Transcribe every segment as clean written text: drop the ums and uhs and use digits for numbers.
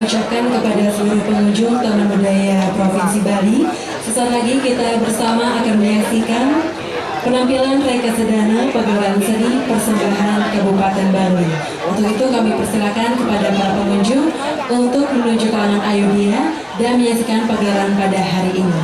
Ucapkan kepada seluruh pengunjung Taman Budaya Provinsi Bali, sesaat lagi kita bersama akan menyaksikan penampilan Reka Sedana pagelaran seni persembahan Kabupaten Bali. Untuk itu kami persilakan kepada para pengunjung untuk menuju kalangan Ayodhya dan menyaksikan pagelaran pada hari ini.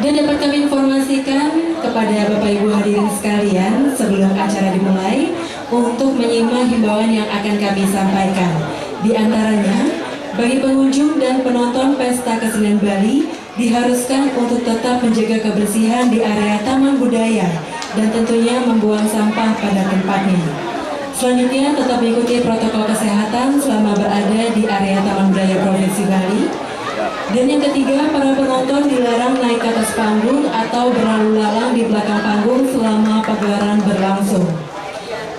Dan dapat kami informasikan kepada Bapak Ibu hadirin sekalian sebelum acara dimulai untuk menyimak himbauan yang akan kami sampaikan. Di antaranya, bagi pengunjung dan penonton Pesta Kesenian Bali diharuskan untuk tetap menjaga kebersihan di area Taman Budaya dan tentunya membuang sampah pada tempatnya. Selanjutnya tetap mengikuti protokol kesehatan selama berada di area Taman Budaya Provinsi Bali. Dan yang ketiga, para penonton dilarang naik ke atas panggung atau berlalu lalang di belakang panggung selama pagelaran berlangsung.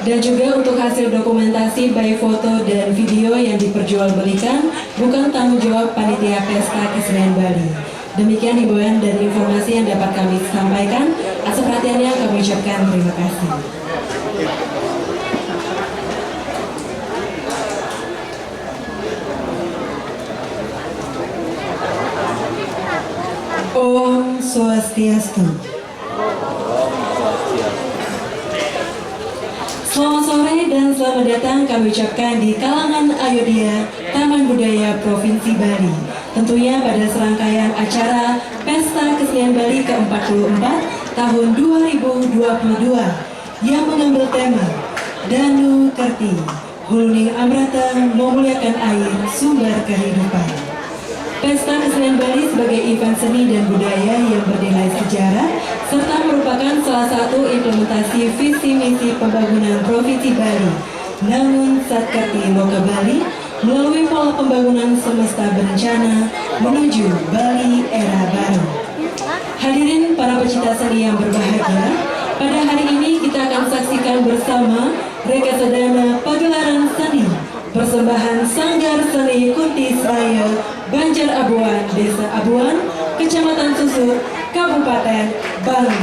Dan juga untuk hasil dokumentasi baik foto dan video yang diperjualbelikan bukan tanggung jawab panitia Pesta Kesenian Bali. Demikian himbauan dan informasi yang dapat kami sampaikan. Atas perhatiannya kami ucapkan terima kasih. Om Swastiastu. Selamat sore dan selamat datang kami ucapkan di kalangan Ayodhya Taman Budaya Provinsi Bali. Tentunya pada serangkaian acara Pesta Kesenian Bali ke-44 tahun 2022 yang mengambil tema Danu Kerti, Huluning Amrata Memuliakan Air Sumber Kehidupan. Pesta Kesenian Bali sebagai event seni dan budaya yang bernilai sejarah serta merupakan salah satu implementasi visi misi pembangunan Provinsi Bali. Namun Satkerti Loka Bali melalui pola pembangunan semesta berencana menuju Bali era baru. Hadirin para pecinta seni yang berbahagia, pada hari ini kita akan saksikan bersama Reka Sedana pagelaran seni persembahan Sanggar Seni Kuntis Raya Banjar Abuan, Desa Abuan, Kecamatan Susur, Kabupaten Bali.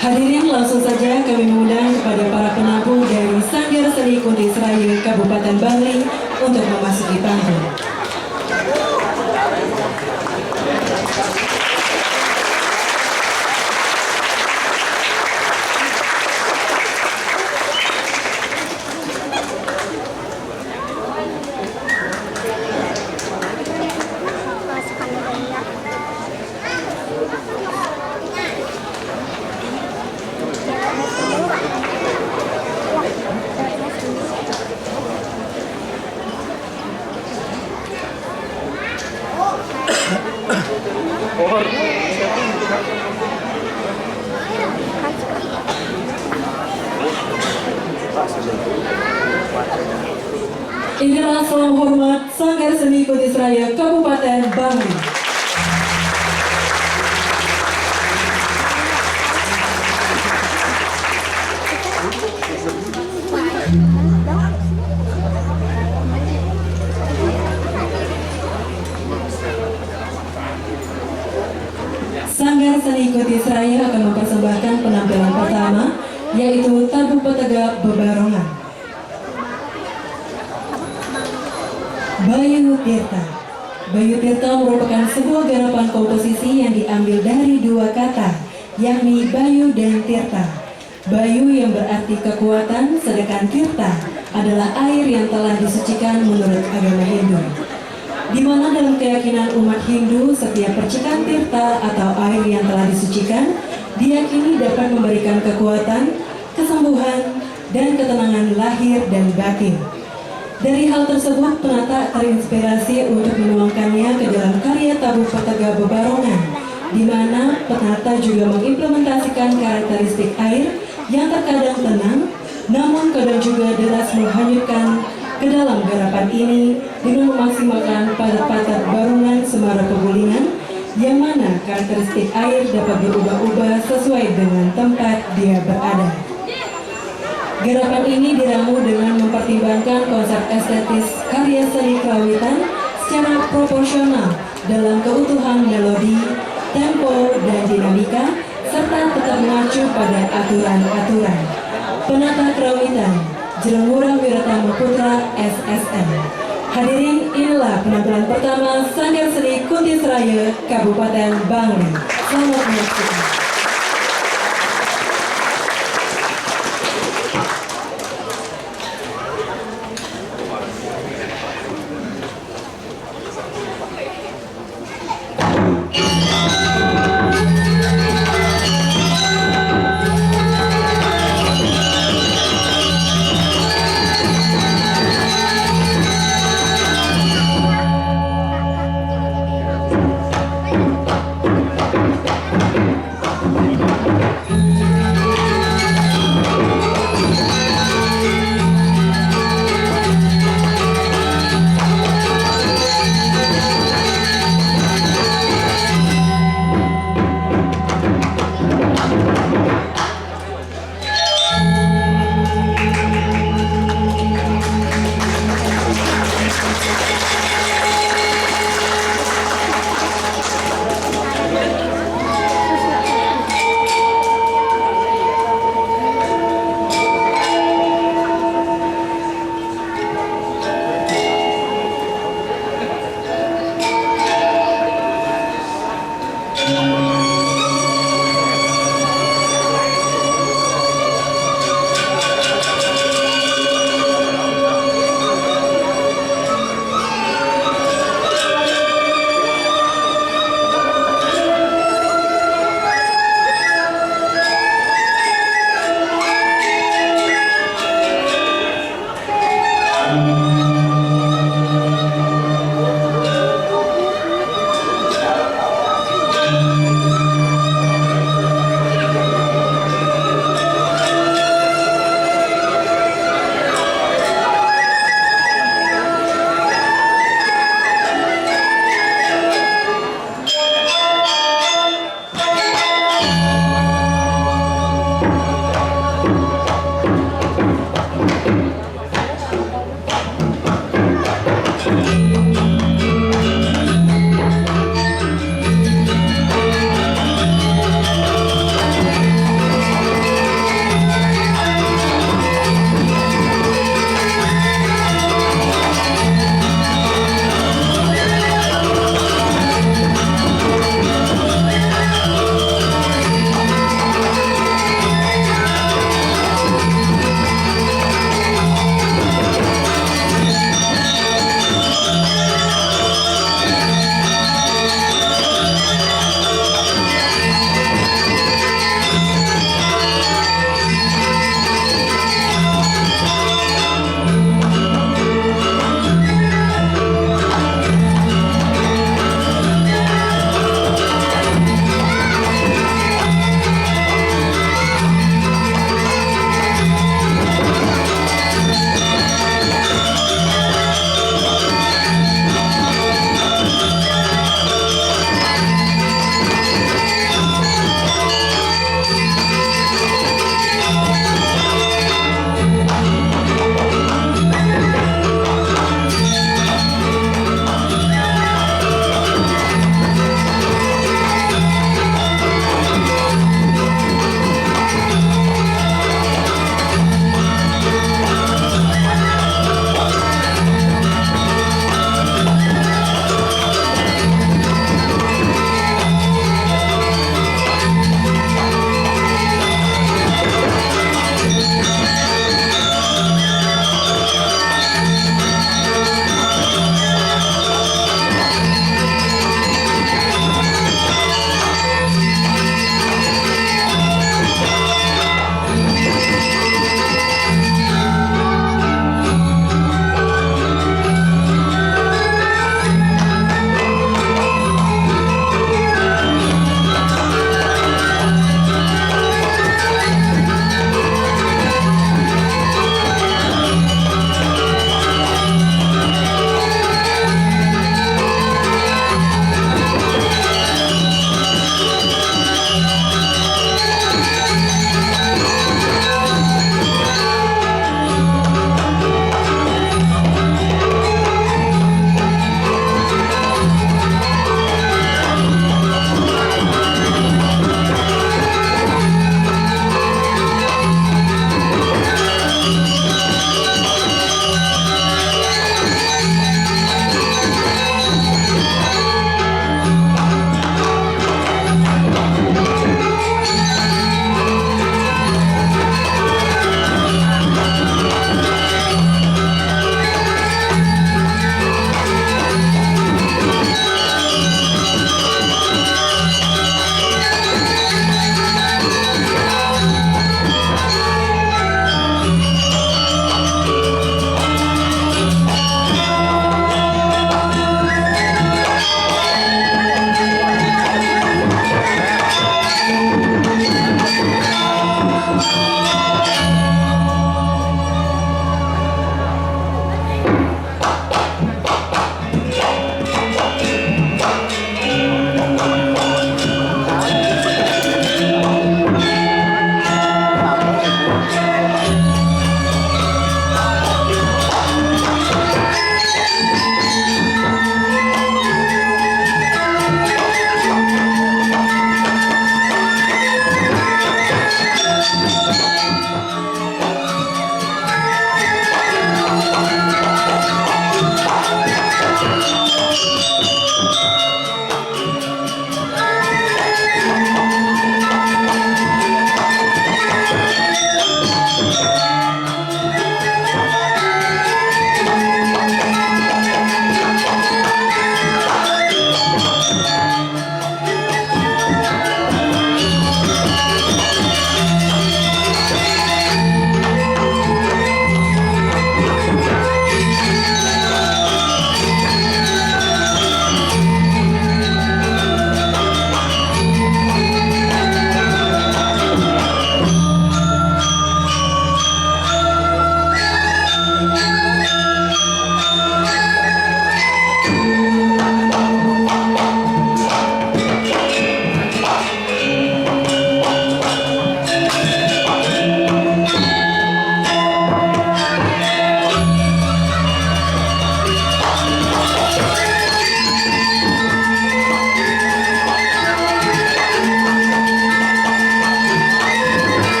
Hadirin, langsung saja kami mengundang kepada para penabuh dari Sanggar Seni Kuntis Raya Kabupaten Bali untuk memasuki panggung. Inilah salam hormat Sanggar Seni Kuntis Raya Kabupaten Bali. Sanggar Seni Kuntis Raya akan mempersembahkan penampilan pertama, yaitu Tabu Petega Bebarongan. Bayu Tirta. Bayu Tirta merupakan sebuah garapan komposisi yang diambil dari dua kata, yakni Bayu dan Tirta. Bayu yang berarti kekuatan, sedangkan Tirta adalah air yang telah disucikan menurut agama Hindu. Di mana dalam keyakinan umat Hindu, setiap percikan tirta atau air yang telah disucikan diyakini dapat memberikan kekuatan, kesembuhan, dan ketenangan lahir dan batin. Dari hal tersebut, penata terinspirasi untuk menuangkannya ke dalam karya Tabu Petega Bebarongan, di mana penata juga mengimplementasikan karakteristik air yang terkadang tenang, namun kadang juga deras menghanyutkan ke dalam garapan ini dengan memaksimalkan padat-padat barungan Semara Pegulingan, yang mana karakteristik air dapat berubah-ubah sesuai dengan tempat dia berada. Garapan ini diramu dengan mempertimbangkan konsep estetis karya seni kerawitan secara proporsional dalam keutuhan melodi, tempo, dan dinamika, serta tetap mengacu pada aturan-aturan. Penata Kerawitan Jelengura Wiratama Putra SSN. Hadirin, inilah penampilan pertama Sanggar Seni Kuntis Raya Kabupaten Bangli. Selamat menyaksikan.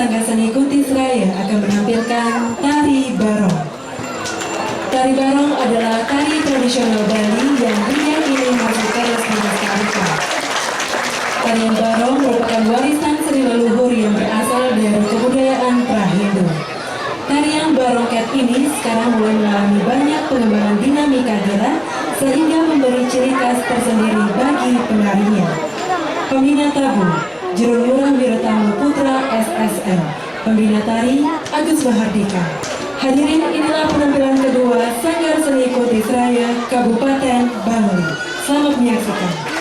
Sanggar Seni Kutis Raya akan menampilkan Tari Barong. Tari Barong adalah tari tradisional Bali yang hingga kini masih terus dilestarikan. Tarian Barong merupakan warisan seni leluhur yang berasal dari kebudayaan pra-Hindu. Tarian Barongket ini sekarang mulai mengalami banyak pengembangan dinamika gerak sehingga memberi ciri khas tersendiri bagi penarinya. Pembina tabu, Jurumurah Wirotama Putra SSN. Pembina tari, Agus Mahardika. Hadirin, inilah penampilan kedua Sanggar Seni Kutis Raya Kabupaten Bangli. Selamat menyaksikan.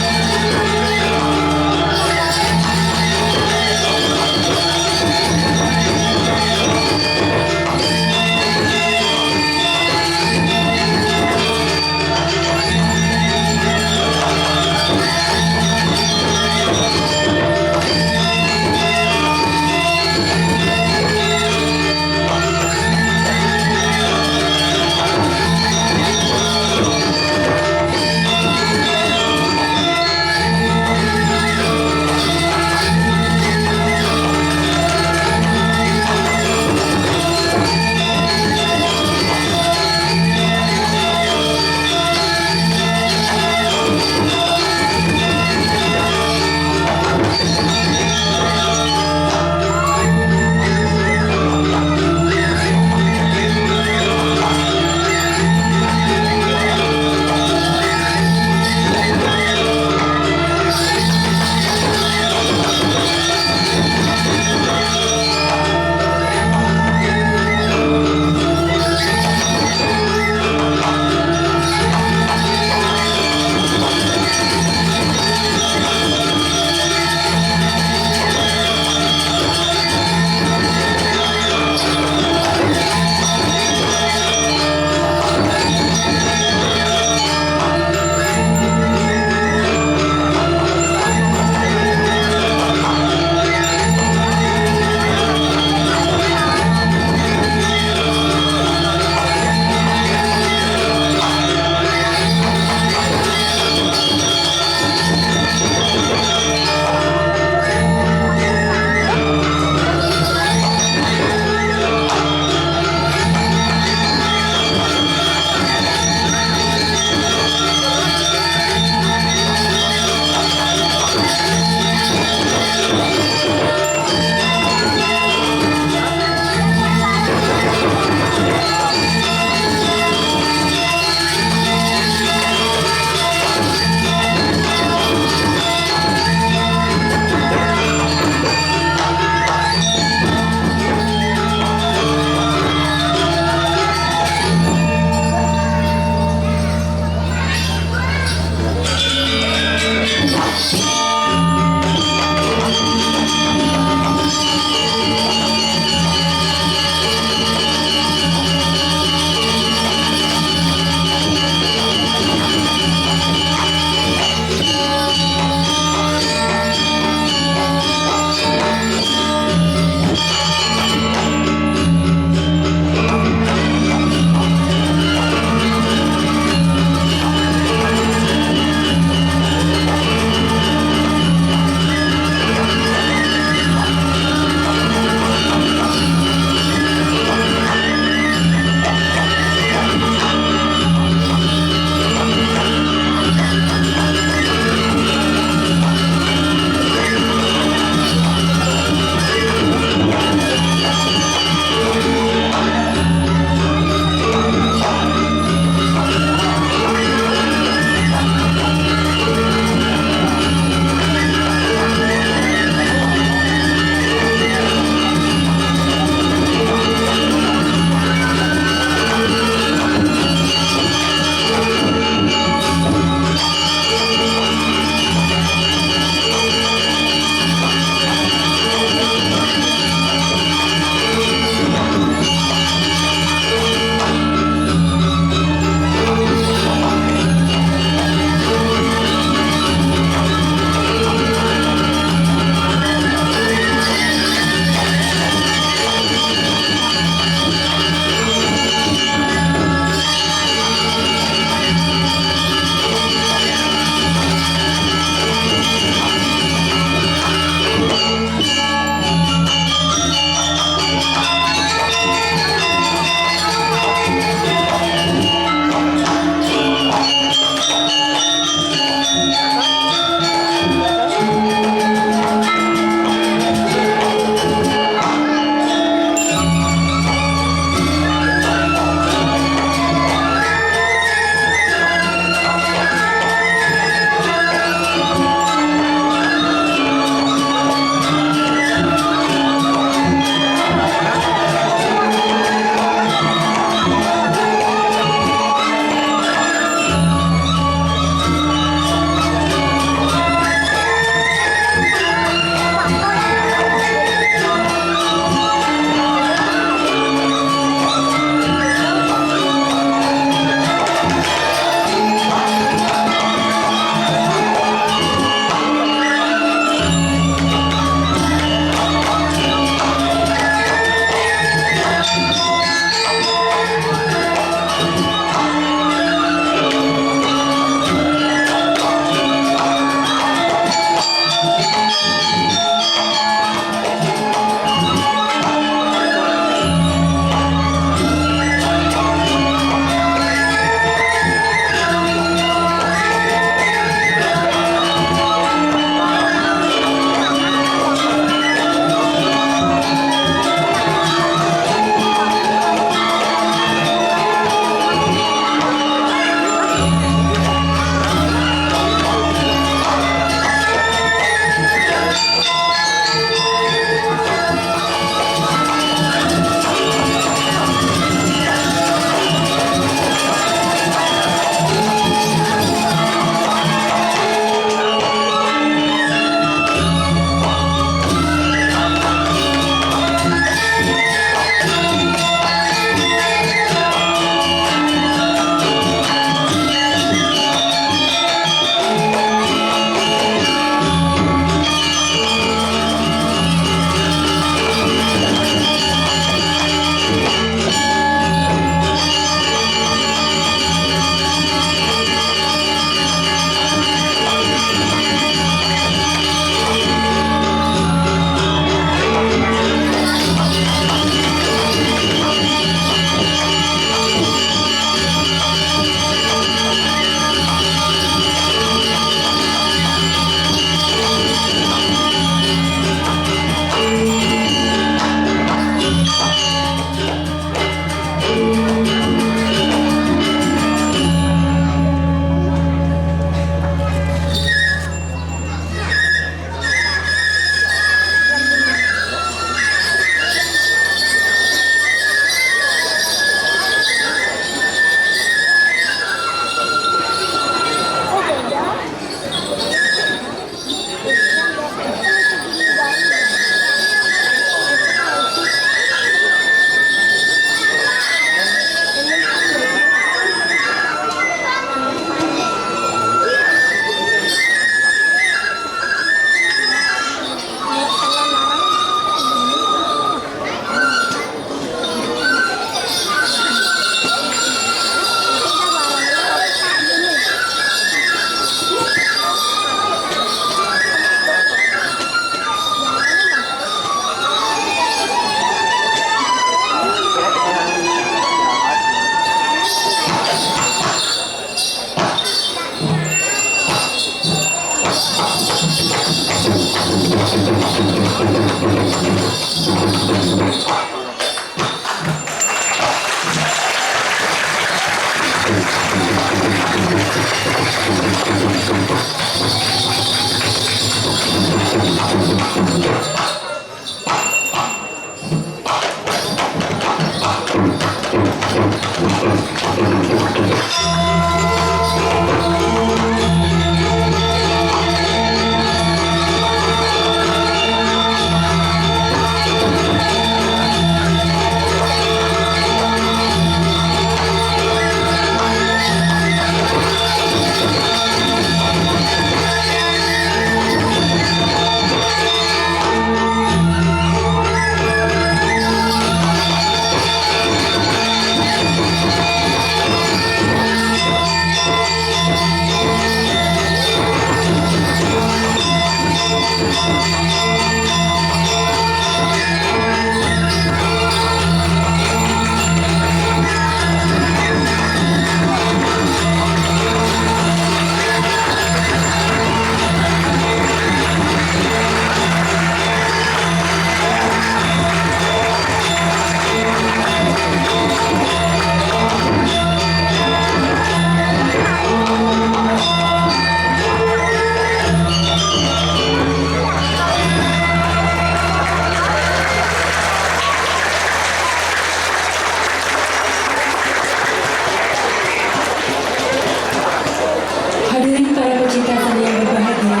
Hadirin para pecinta seni yang berbahagia,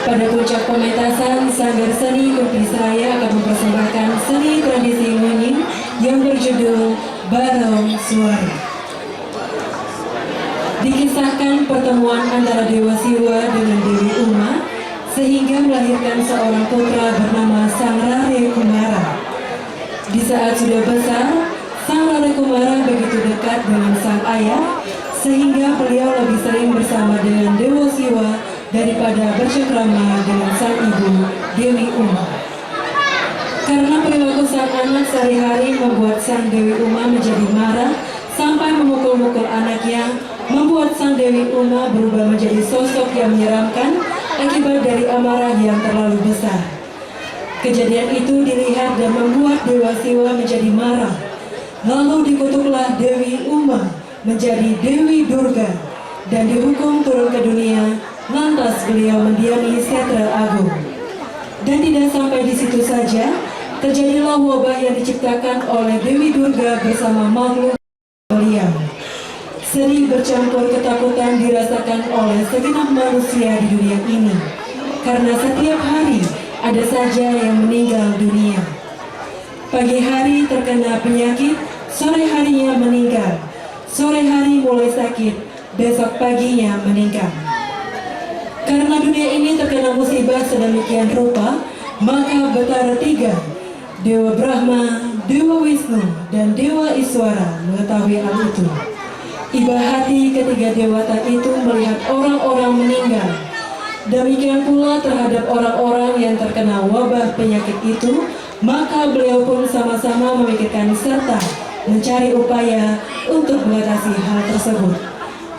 pada puncak pementasan Sanggar Seni Kupis Raya akan mempersembahkan seni tradisi Ngunying yang berjudul Barong Suara. Dikisahkan pertemuan antara Dewa Siwa dengan Dewi Uma sehingga melahirkan seorang putra bernama Sang Rare Kumara. Di saat sudah besar, Sang Rare Kumara begitu dekat dengan sang ayah sehingga beliau lebih sering bersama dengan Dewa Siwa daripada bercengkrama dengan sang ibu Dewi Uma. Karena perilaku sang anak sehari-hari membuat sang Dewi Uma menjadi marah sampai memukul-mukul anaknya, membuat sang Dewi Uma berubah menjadi sosok yang menyeramkan akibat dari amarah yang terlalu besar. Kejadian itu dilihat dan membuat Dewa Siwa menjadi marah. Lalu dikutuklah Dewi Uma menjadi Dewi Durga dan dihukum turun ke dunia. Lantas beliau mendiami setra agung. Dan tidak sampai di situ saja, terjadilah wabah yang diciptakan oleh Dewi Durga bersama makhluk beliau. Sedih bercampur ketakutan dirasakan oleh segenap manusia di dunia ini, karena setiap hari ada saja yang meninggal dunia. Pagi hari terkena penyakit, sore harinya meninggal. Sore hari mulai sakit, besok paginya meninggal. Karena dunia ini terkena musibah sedemikian rupa, maka Betara tiga, Dewa Brahma, Dewa Wisnu, dan Dewa Iswara mengetahui hal itu. Iba hati ketiga dewata itu melihat orang-orang meninggal. Demikian pula terhadap orang-orang yang terkena wabah penyakit itu, maka beliau pun sama-sama memikirkan serta mencari upaya untuk mengatasi hal tersebut.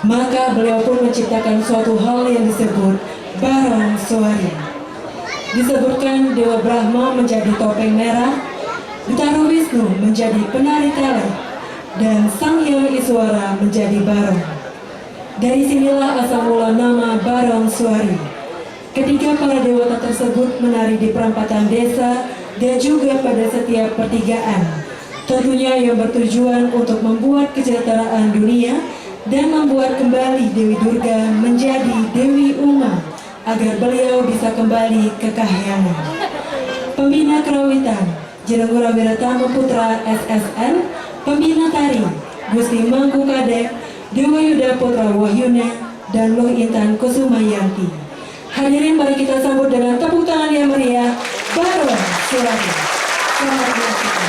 Maka beliau pun menciptakan suatu hal yang disebut Barong Suara. Disebutkan Dewa Brahma menjadi topeng merah, Betara Wisnu menjadi penari tele, dan Sang Hyang Iswara menjadi barong. Dari sinilah asal mula nama Barong Suari. Ketika para dewata tersebut menari di perempatan desa dan juga pada setiap pertigaan, tentunya yang bertujuan untuk membuat kesejahteraan dunia dan membuat kembali Dewi Durga menjadi Dewi Uma agar beliau bisa kembali ke kahyangan. Pembina Kerawitan Jenenggura Wiratama Putra SSN, Pembina Tari Gusti Mangku Kadek, Dewa Yuda Putra Wahyuna, dan Luh Intan Kusumayanti. Hadirin, mari kita sambut dengan tepuk tangan yang meriah Barong Suara. Selamat menyaksikan.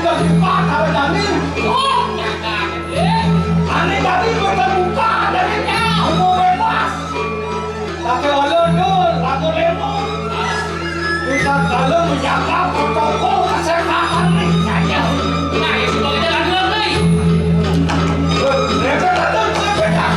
terbuka kalau Dani. Oh, nyata gede. Aneh Dani terbuka dari mau bebas. Pakai walon dul, lagu lemon. Kita kalau menjaga protokol kesehatan nih saja. Nah, ya sudah kita lanjut nih. Mereka datang sepeda.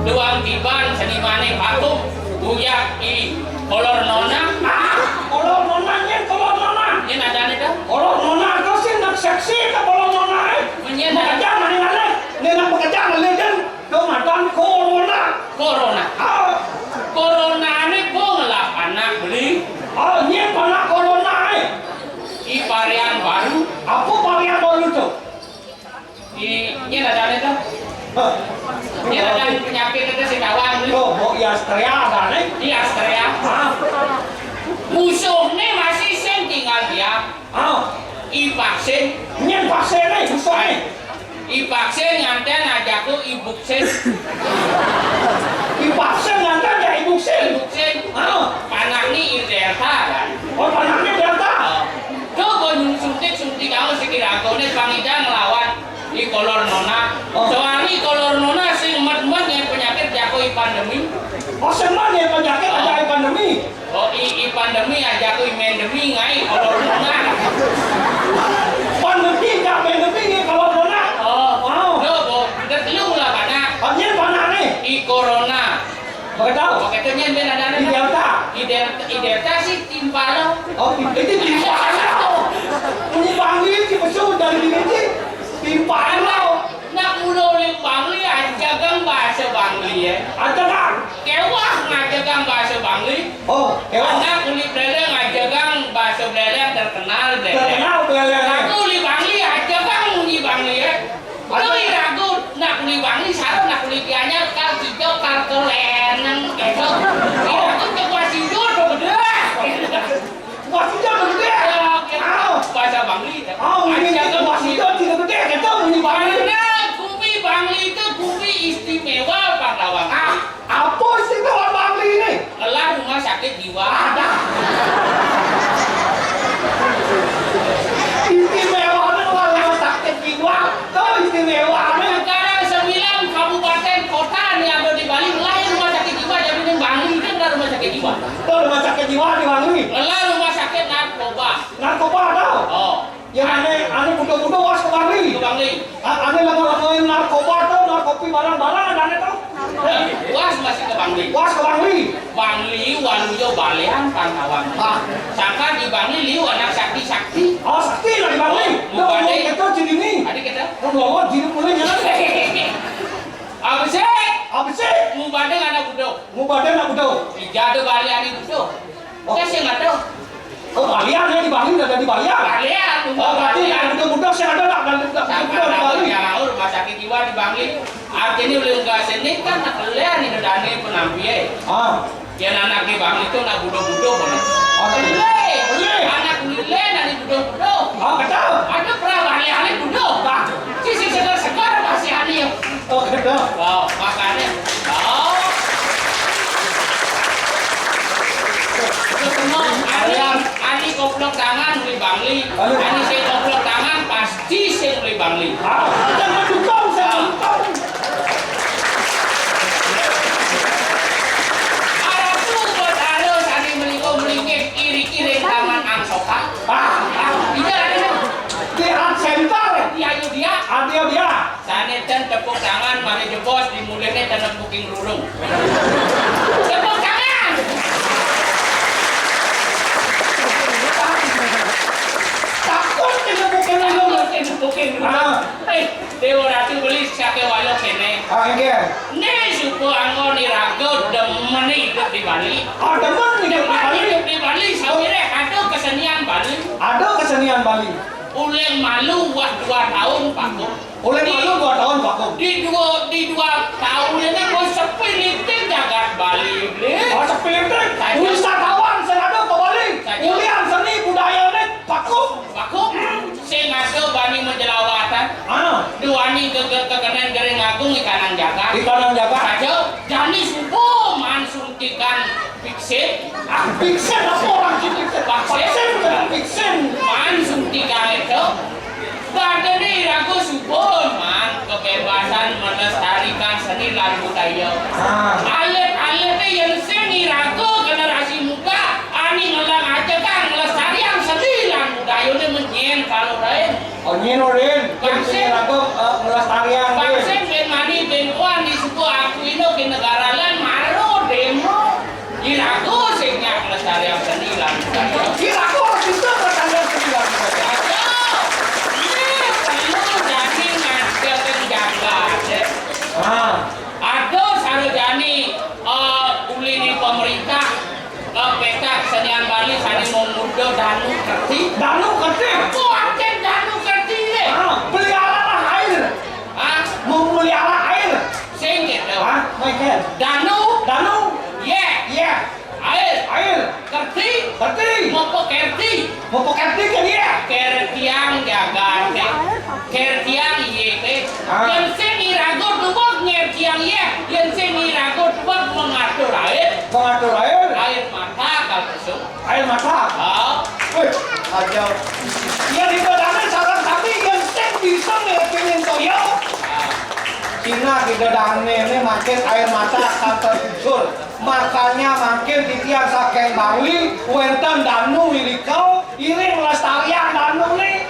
Doang tiban senimane patung buyak i kolor nona. Kalau nonanya, kalau nona. Ini nadane dah. Kalau nona kau sih nak seksi ke kalau nona. Menyen Bekerja mana mana? Dia nak bekerja mana kan? Kau makan corona. corona. Corona ini kok ngelap anak beli Ini kena corona. i varian baru. Apa varian baru tu? Ini nadane dah. Ini nadane penyakit itu si kawan beli. Oh, ya Astrea ada nih. Di Astrea. Musuhnya masih sen tinggal dia. I vaksin. Ini vaksin nih, susah nih. I vaksin nganten ajaku i buksin. Di vaksin nanti ada ibu sen. Buksin. Panak ni i delta kan. Oh, panahnya delta. Kau kau suntik kamu sekira kau ni pangida ngelawan i kolor nona. Soalnya kolor nona sing mat-mat yang penyakit jago i pandemi. Oh, semua nih penyakit ada pandemi. Oh i pandemi aja aku mendemi ngai kolor nona. Pandemi tak pandemi ni kalau nona. Oh, lo bo kita telu lah kana Ini panah nih. i corona. Betul. Oke tu nyen ben ada Di delta. i delta sih timpa lo. Oh, itu timpa lo. Punya bangli di pesu dari ini timpa lo. Nak mulo le bangli aja gang bahasa bangli ya. Ada kan? Kewah ngaja gang bahasa bangli. Oh, Anak kulit beleng aja gang bahasa beleng terkenal beleng. terkenal beleng. Aku li bangli aja gang li bangli ya. Kalau ragu nak li bangli sarap nak li kianya kal hijau kal keleneng gitu. Aku ke wasido tuh beda. Wasido gede. Bahasa bangli. Ini wasido tidak gede. Kita ini bangli. Karena kupi bangli itu kupi istimewa pahlawan. Apa istimewa bangli ini? Kelar rumah sakit jiwa. Ada. Istimewa itu rumah sakit jiwa. Tahu istimewa ini? Sekarang 9 kabupaten kota yang ada di Bali lain rumah sakit jiwa jadi di Bangli itu ada rumah sakit jiwa. Tahu rumah sakit jiwa di Bangli. Lelah rumah sakit narkoba. Narkoba tahu? Oh, Yang aneh budak-budak was ke Bangli. itu Bangli. Aneh lama-lamain narkoba tahu, narkopi barang-barang aneh tahu. Was masih ke Bangli. Was ke Bangli. Bangli waluyo balean kawan. Sangka di Bangli liu anak sakti. Oh, sakti lah di Bangli. Tahu Bangli. kita jadi ni. Adik kita. Ngomong jadi mulai jalan. Apa sih? Apa sih? Mu badeng anak budok. Mau badan aku tahu. Ijado bali anak budok. Saya sih nggak tahu. Oh, Balian ya di Bali udah ada di Balian. Balian, Oh, berarti yang budak-budak saya ada tak? Dan budak Sampai di Bali. yang rumah sakit jiwa di Bangli. Artinya belum nggak seni kan nak kalian ini dani penampilan. Yang anak di Bangli itu nak budok-budok kan. Boleh. Anak lile dari budok-budok. Betul. Ada pernah balik-balik budok. Sisi segar-segar masih ada yang. Oh, betul. Wow, makanya. Oh. Ketemu ani koplok tangan beli Bangli. Ani saya koplok tangan pasti saya beli Bangli. Jangan dukung, saya dukung. Aratu buat harus ani melingkung melingkik iri-iri tangan jawab ya. Sanetan tepuk tangan, mari jebos dimulainya tanam buking rurung. Tepuk tangan. Takut tidak bukan dulu. Buking rurung. Dewa ratu beli sate walok kene. Enggak. Nih suku anggo nirago demen hidup di Bali. Demen hidup di Bali. Hidup di Bali, sawire ada kesenian Bali. Ada kesenian Bali. Uleng malu buat 2 tahun Pak Kum. Oleh malu 2 tahun Pak Kum. Di dua tahun ini gue sepilitin jagat Bali. Oh, sepintek. Wisatawan sing ada ke Bali. Kuliah seni budaya ini Pak Kum. Pak Kum, saya ngasuh bani menjelawatan. Duani kekenen garing agung ikanan jagat. Ikanan jagat. Saja, jani subuh man suntikan piksin. Piksen apa orang sini? Piksen bukan piksen. Man suntikan itu. Badan ini ragu subuh man kebebasan melestarikan seni dan budaya. Alit-alit yang seni ragu generasi muda ani ngelang aja kan melestarikan seni dan budaya ini menyen kalau lain. Oh nyenurin. Piksen aku melestarikan. Bangsen ben mani ben kuan di suku aku ini ke negara lain maru demo. Irago sehingga melestarikan seni dan budaya. Irago juga melestarikan seni dan budaya. Ada sarojani uli di pemerintah peta kesenian Bali sani memudo danu kerti. Danu kerti? Aku akan danu kerti deh. Pelihara air. Memelihara air. Sing gitu. Michael. Danu. Yeah. Air. Kerti. Mopo kerti kan dia. Kertiang jaga deh. Kertiang iya. Yang sing irago tubok ngertiang iya. Yang sing irago tubok mengatur air. Air mata kalpusuk. Air mata. Wih, aja. Ya di badannya sarang sapi yang sing bisa ngertiin toyo. Cina di dadangnya ini makin air mata kantor usul. Makanya makin di tiang saking Bali, wenten danu ilikau, ini melestarian danu nih.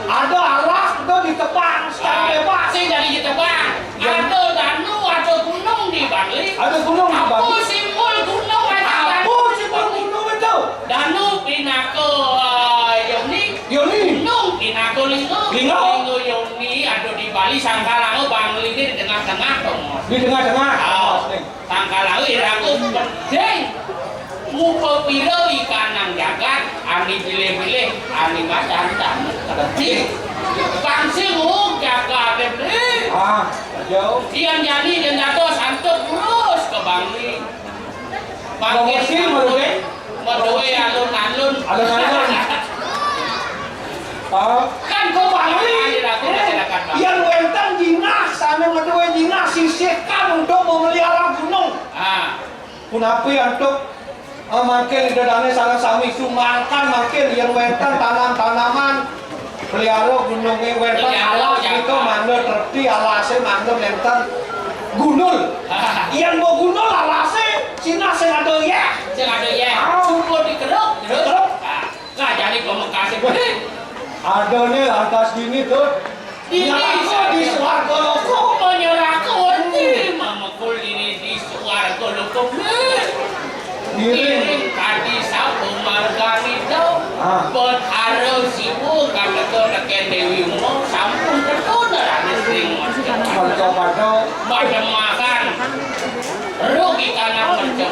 Ada alas, itu ditebang secara bebas. Sing jadi ditebang. Ada danu, ada gunung di Bali. Ada gunung di Bali. Apa simbol gunung ada? Apa simbol gunung itu? Danu pinako Yoni. Gunung pinako Linggo Yoni ada di Bali. Sangkalango Bangli ini di tengah-tengah dong. Di tengah-tengah. Sangkalango iraku penting. Muka piro ikanang jagat, ani pilih-pilih, ani macam tamu terhenti. Bangsi jagat deh. Jauh. Dian jadi dan jatuh santuk terus ke Bangli. Bangli Medowe alun-alun. Kan ke Bali. Yang wenten jinah, sana Medowe jinah sisihkan untuk memelihara gunung. Kunapi untuk makin di dadane sana sami sumbangkan makin yang wenten tanam-tanaman pelihara gunungnya wenten alas itu mandor terti alasnya mandor wenten gunul. Yang mau gunul alasnya Cina sing ada ya. Sumpah dikeruk. Nah jadi komunikasi boleh. Ada nih atas gini tuh. Nyerako di suarga loko. Menyerako di mamakul ini di suarga loko. Kirim kadi sapu margarito. Berharo sibu kata kena Dewi Umo sampun tertunda ada sering macam makan. Rugi karena macam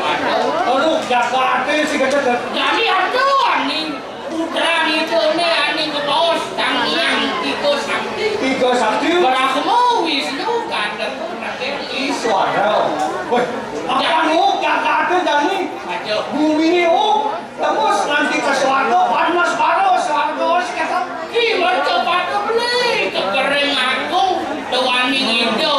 jaga hati si kecil. Jadi aduh nih putra itu nih ani ke bawah tangiang tiga sakti. Berahmu Wisnu kata Iswara. Woi, apa jaga hati jadi bumi ini tembus nanti ke suarga panas baru suarga sekitar. Mercapatu beli kekering agung dewani itu.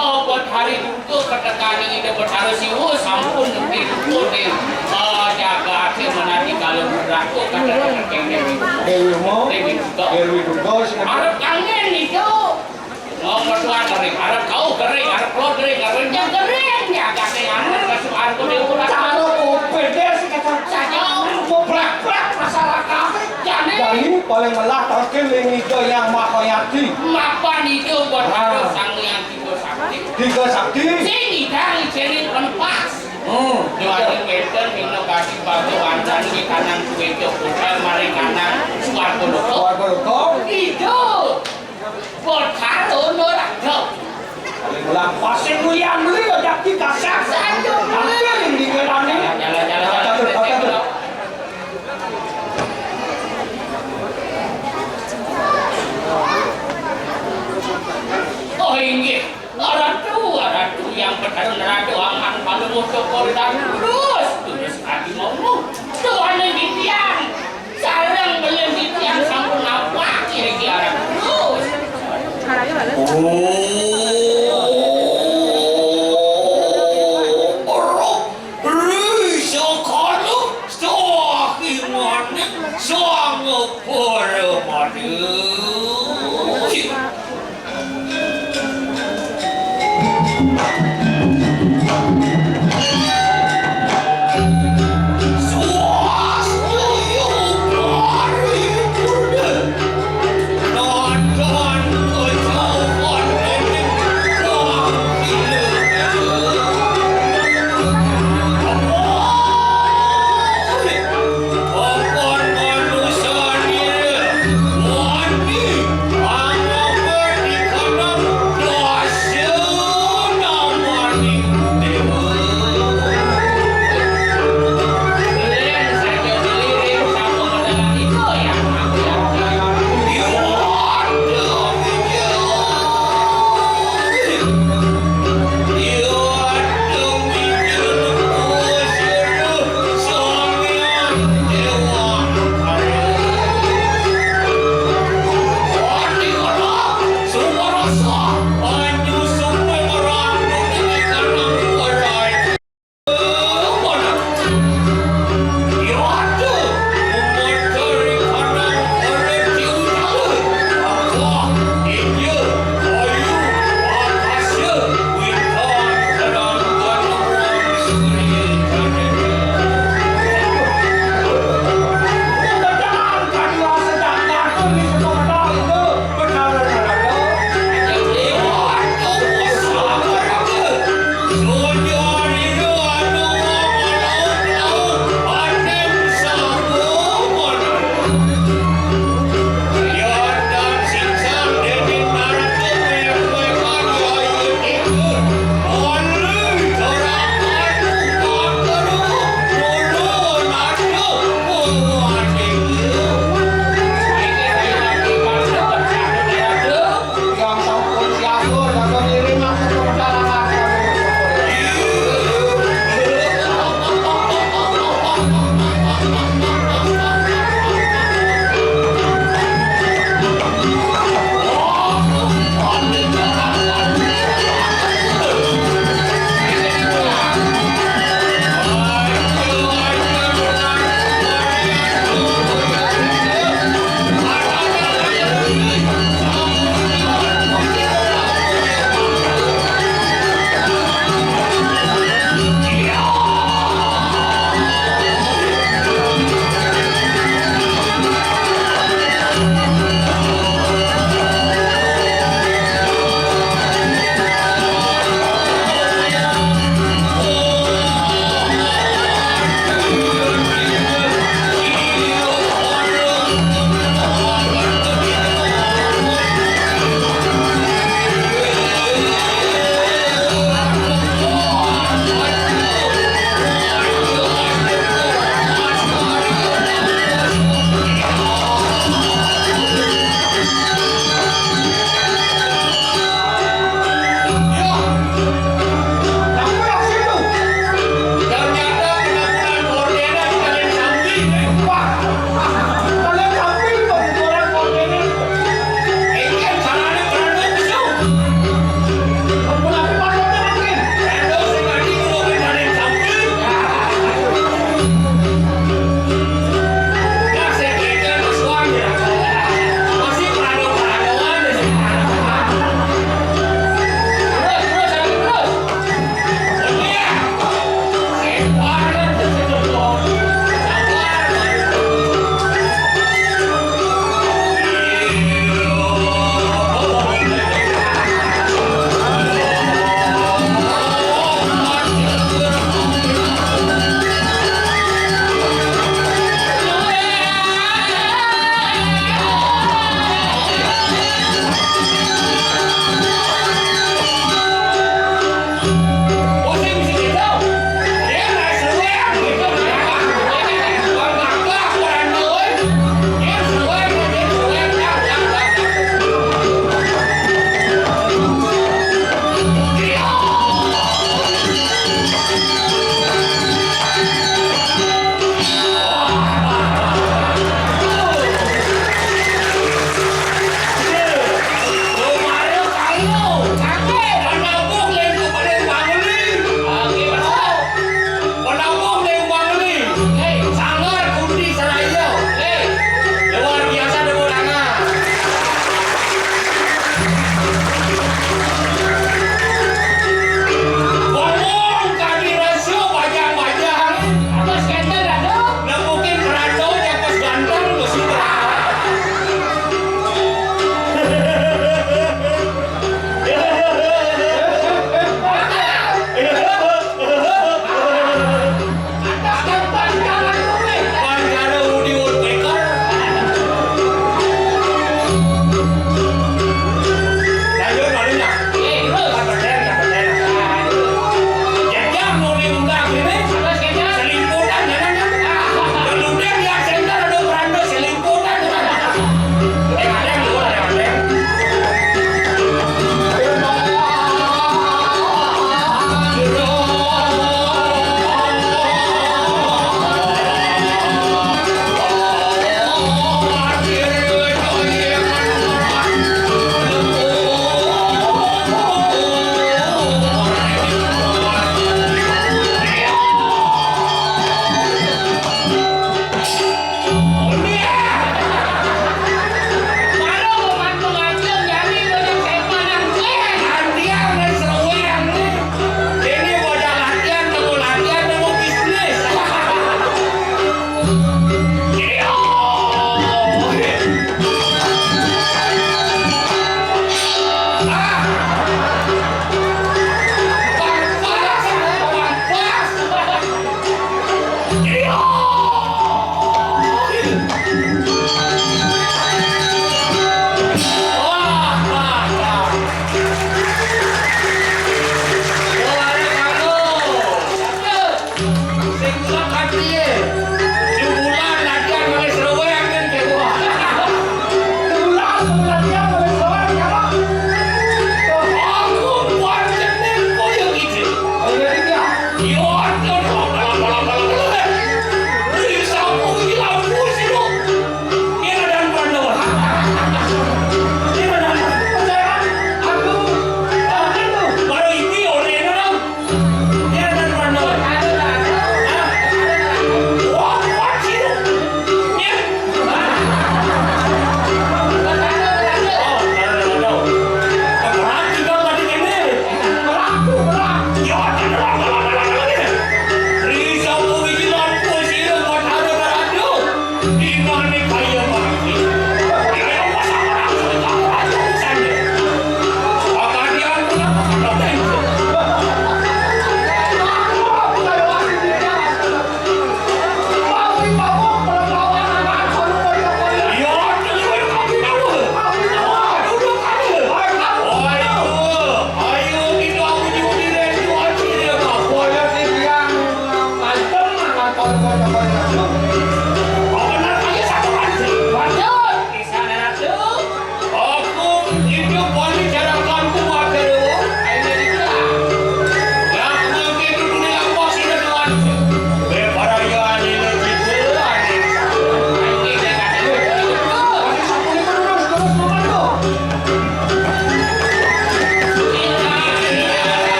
Buat hari itu ketekani itu buat hari siwu sampun lebih itu deh. Jaga hati menanti kalau beraku kata-kata Dewi Dugo Arab kangen itu. Mertua kering, Arab kau kering, Arab lo kering, Arab yang kering ya kakek anak kasih aku dia pulang. Kalau kopede sekitar saja mau berak masalah kafe. Jadi paling melah terkiling itu yang makayati. Mapan itu buat harus sang yang tiga sakti. Tiga sakti. Sini dari sini lepas. Jualan meter minum kasih batu wancan di kanan kuejo hotel mari kanan suarga loko. Suarga loko. Itu. Buat karo norak tuh. Paling melah pasir mulian beli ada tiga sakti. Yang di gelani. Jalan. Oh ini, ratu yang bertarung ratu aman kalau musuh koridor terus tadi mau tuan yang sarang belen tiang sampun apa kira-kira terus. One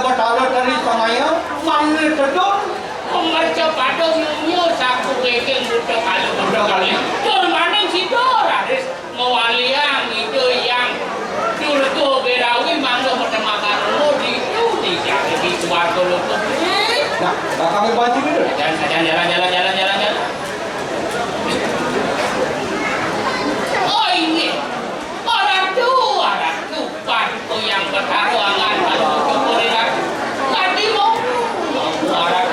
bertaruh dari samaya, mana sedot? Pemerca pada nyunyu saku kekeng budak kalau budak kali. Tur maning situ raris ngawaliang itu yang durko berawi mangga pertama karo di cari di suatu lutut. Nah, kami bantu dulu. Jalan. Oh ini orang tua padu yang bertaruhangan pada keburiran. Tadi mau orang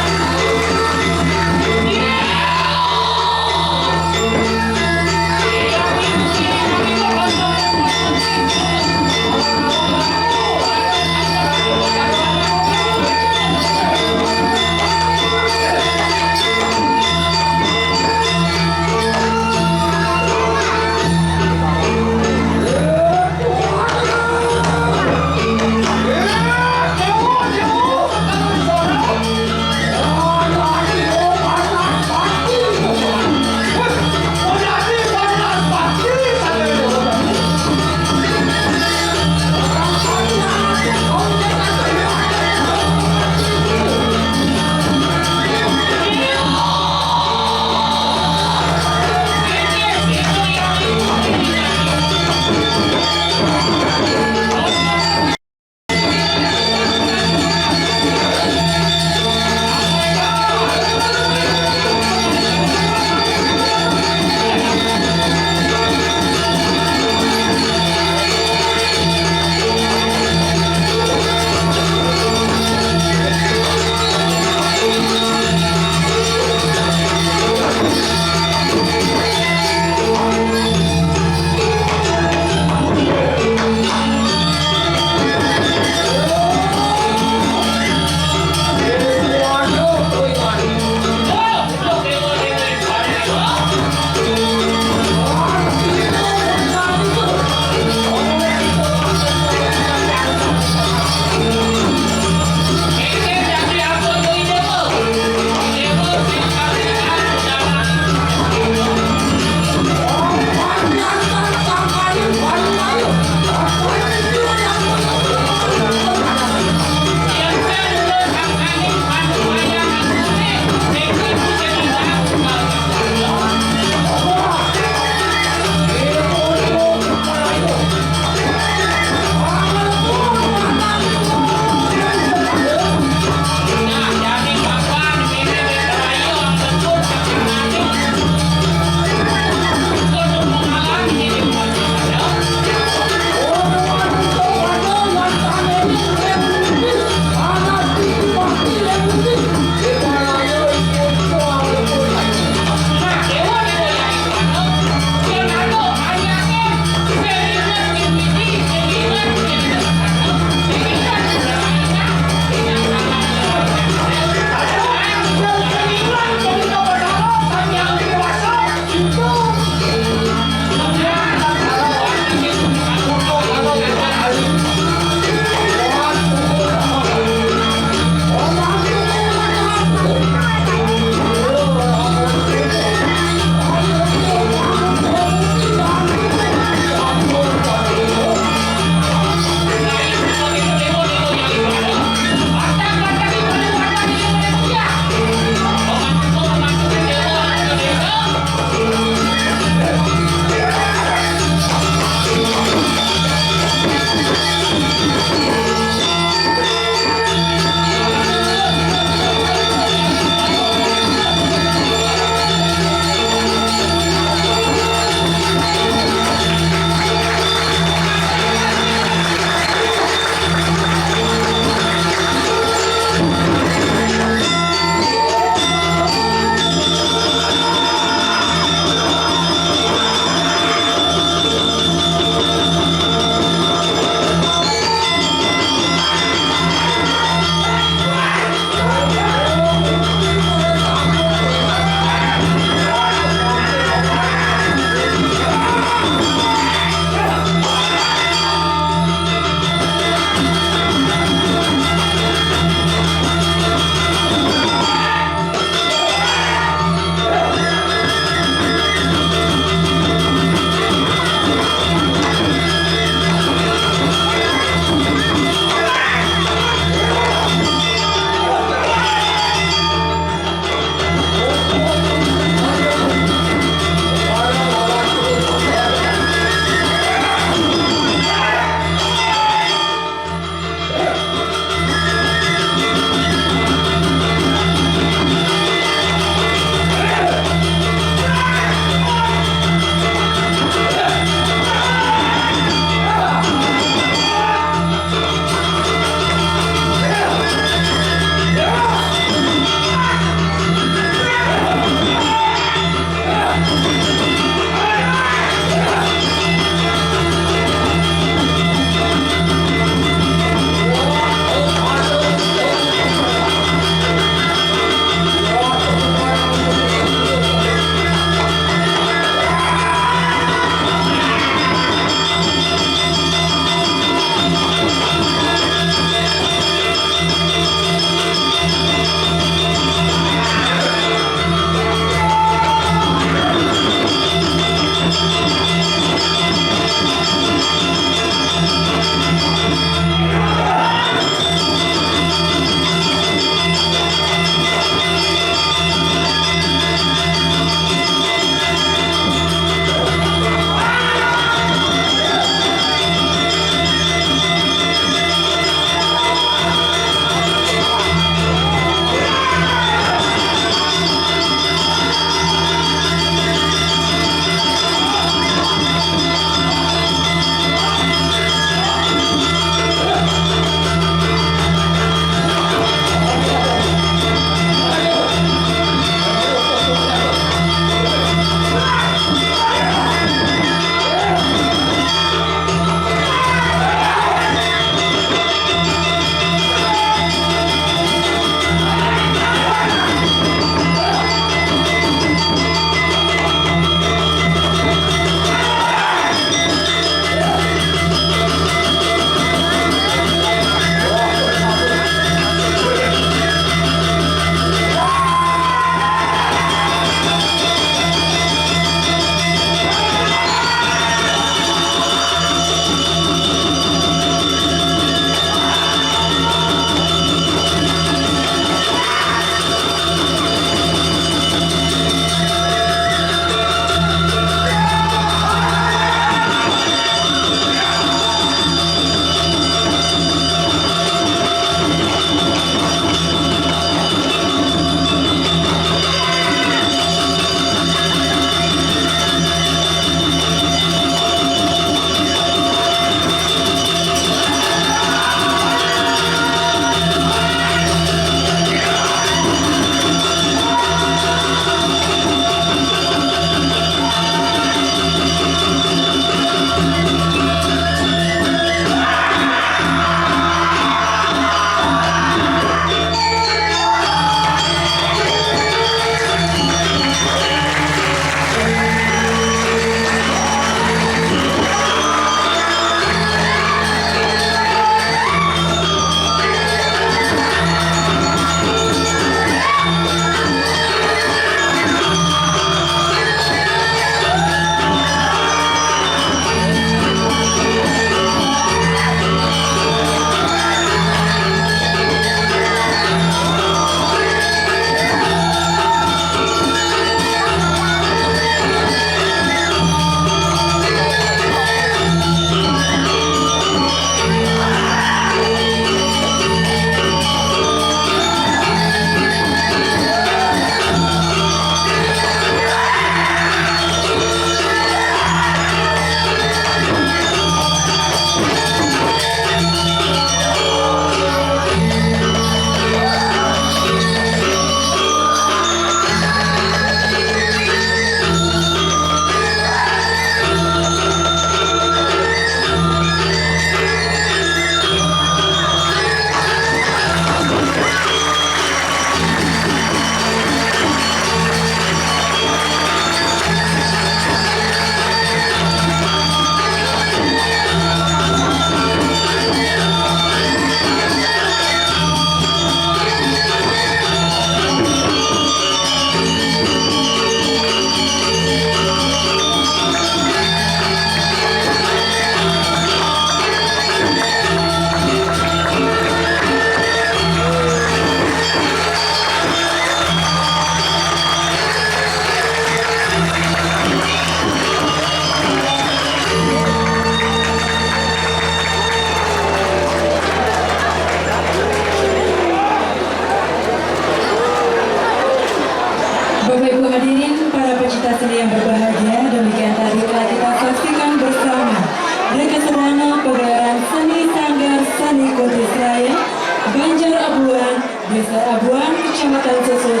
Desa Abuan, Kecamatan Susut,